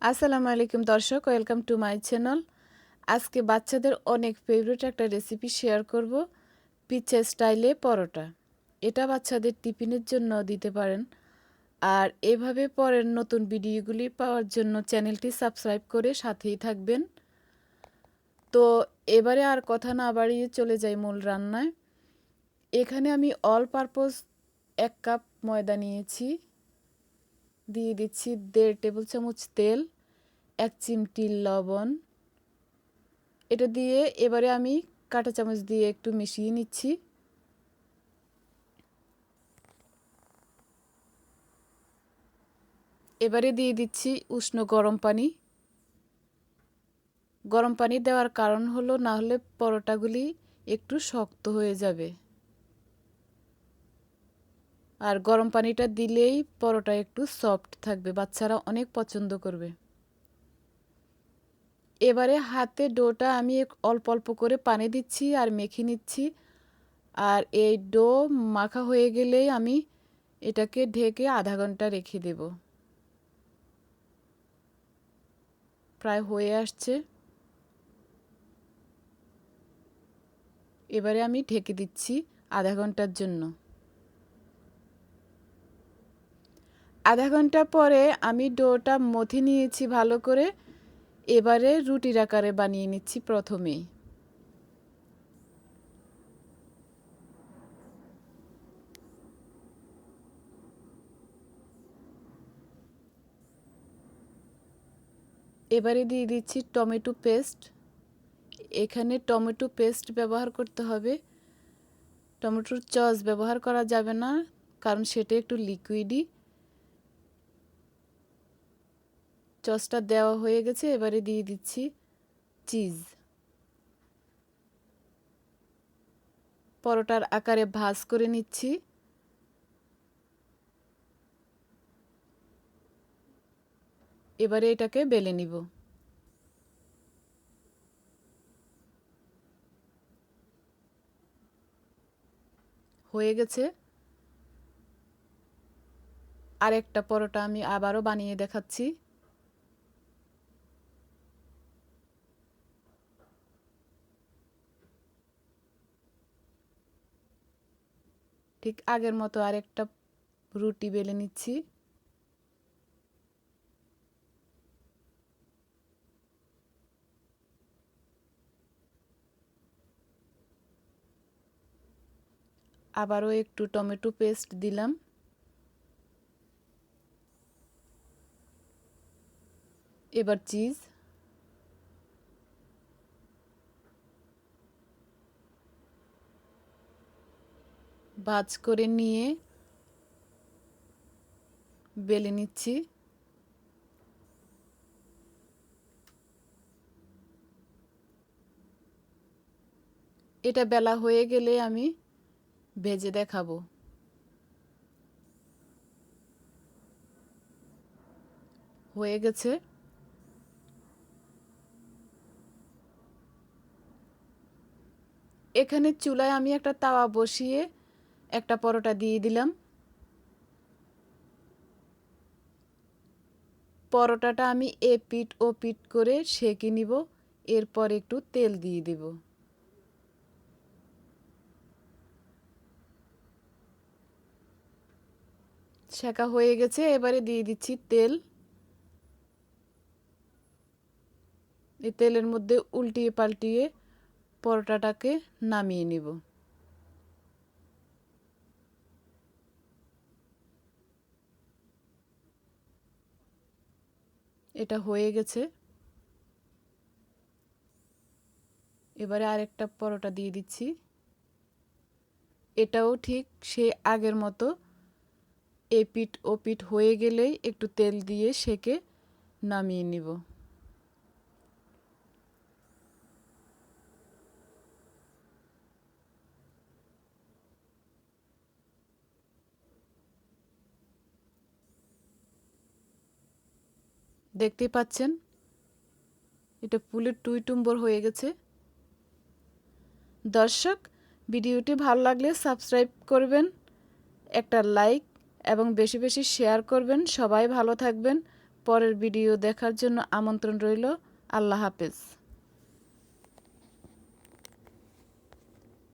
আসসালামু আলাইকুম দর্শক, ওয়েলকাম টু মাই চ্যানেল। আজকে বাচ্চাদের অনেক ফেভারিট একটা রেসিপি শেয়ার করব, পিৎজা স্টাইলে পরোটা। এটা বাচ্চাদের টিফিনের জন্য দিতে পারেন। আর এভাবে পরের নতুন ভিডিওগুলি পাওয়ার জন্য চ্যানেলটি সাবস্ক্রাইব করে সাথেই থাকবেন। তো এবারে আর কথা না বাড়িয়ে চলে যাই মূল রান্নায়। এখানে আমি অল পারপোজ 1 কাপ ময়দা নিয়েছি, দিয়ে দিচ্ছি 1.5 টেবিল চামচ তেল, 1 চিমটি লবণ। এটা দিয়ে এবারে আমি কাঁটা চামচ দিয়ে একটু মিশিয়ে নিচ্ছি। এবারে দিয়ে দিচ্ছি উষ্ণ গরম পানি। গরম পানি দেওয়ার কারণ হলো, না হলে পরোটাগুলি একটু শক্ত হয়ে যাবে। আর গরম পানিটা দিলেই পরোটা একটু সফট থাকবে, বাচ্চারা অনেক পছন্দ করবে। এবারে হাতে ডোটা আমি অল্প অল্প করে পানি দিচ্ছি আর মেখে নিচ্ছি। আর এই ডো মাখা হয়ে গেলেই আমি এটাকে ঢেকে আধা ঘন্টা রেখে দেব। প্রায় হয়ে আসছে। এবারে আমি ঢেকে দিচ্ছি আধা ঘন্টার জন্য। আধা ঘন্টা পরে আমি ডোটা মথে নিয়েছি ভালো করে। এবারে রুটির আকারে বানিয়ে নিচ্ছি প্রথমেই। এবারে দিয়ে দিচ্ছি টমেটো পেস্ট। এখানে টমেটো পেস্ট ব্যবহার করতে হবে, টমেটোর সস ব্যবহার করা যাবে না, কারণ সেটা একটু লিকুইডই। সসটা দেওয়া হয়ে গেছে। এবারে দিয়ে দিচ্ছি চিজ। পরোটার আকারে ভাঁজ করে নিচ্ছি। এবারে এটাকে বেলে নিব। হয়ে গেছে। আরেকটা পরোটা আমি আবারও বানিয়ে দেখাচ্ছি। ঠিক আগের মতো আরেকটা রুটি বেলে নিচ্ছি। আবারও একটু টমেটো পেস্ট দিলাম। এবার চিজ। ভাঁজ করে নিয়ে বেলে নিচ্ছি। এটা বেলা হয়ে গেলে আমি ভেজে দেখাবো। হয়ে গেছে। এখানে চুলায় আমি একটা তাওয়া বসিয়ে একটা পরোটা দিয়ে দিলাম। পরোটাটা আমি এপিঠ ও পিঠ করে সেঁকে নিব। এরপর একটু তেল দিয়ে দিব। সেঁকা হয়ে গেছে। এবারে দিয়ে দিচ্ছি তেল। এই তেলের মধ্যে উল্টিয়ে পাল্টিয়ে পরোটাটাকে নামিয়ে নিব। এটা হয়ে গেছে। এবারে আরেকটা পরোটা দিয়ে দিচ্ছি। এটাও ঠিক সে আগের মতো এপিঠ ওপিঠ হয়ে গেলেই একটু তেল দিয়ে সেঁকে নামিয়ে নিব। দেখতেই পাচ্ছেন এটা ফুলে টুইটুম্বর হয়ে গেছে। দর্শক, ভিডিওটি ভালো লাগলে সাবস্ক্রাইব করবেন, একটা লাইক এবং বেশি বেশি শেয়ার করবেন। সবাই ভালো থাকবেন। পরের ভিডিও দেখার জন্য আমন্ত্রণ রইল। আল্লাহ হাফেজ।